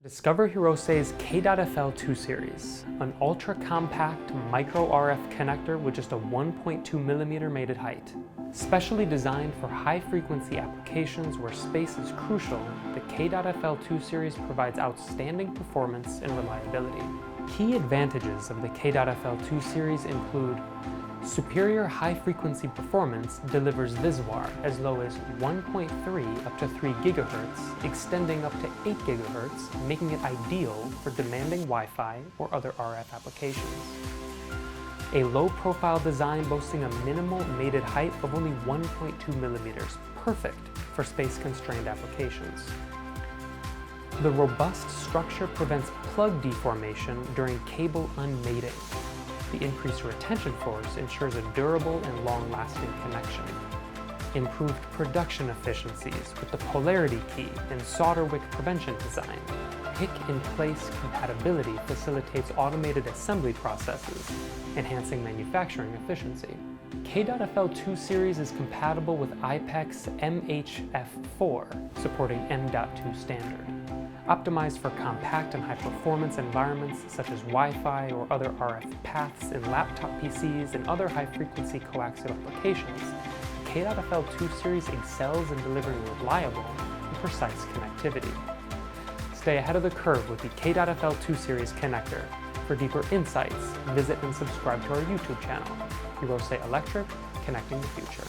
Discover Hirose's K.FL2 Series, an ultra-compact micro RF connector with just a 1.2mm mated height. Specially designed for high-frequency applications where space is crucial, the K.FL2 Series provides outstanding performance and reliability. Key advantages of the K.FL2 Series include superior high-frequency performance delivers V.S.W.R as low as 1.3 up to 3 GHz, extending up to 8 GHz, making it ideal for demanding Wi-Fi or other RF applications. A low-profile design boasting a minimal mated height of only 1.2 mm, perfect for space-constrained applications. The robust structure prevents plug deformation during cable unmating. The increased retention force ensures a durable and long-lasting connection. Improved production efficiencies with the polarity key and solder wick prevention design. Pick-in-place compatibility facilitates automated assembly processes, enhancing manufacturing efficiency. K.FL2 Series is compatible with IPEX MHF4, supporting M.2 standard. Optimized for compact and high-performance environments such as Wi-Fi or other RF paths in laptop PCs and other high-frequency coaxial applications, the K.FL2 Series excels in delivering reliable and precise connectivity. Stay ahead of the curve with the K.FL2 Series connector. For deeper insights, visit and subscribe to our YouTube channel, Hirose Electric, Connecting the Future.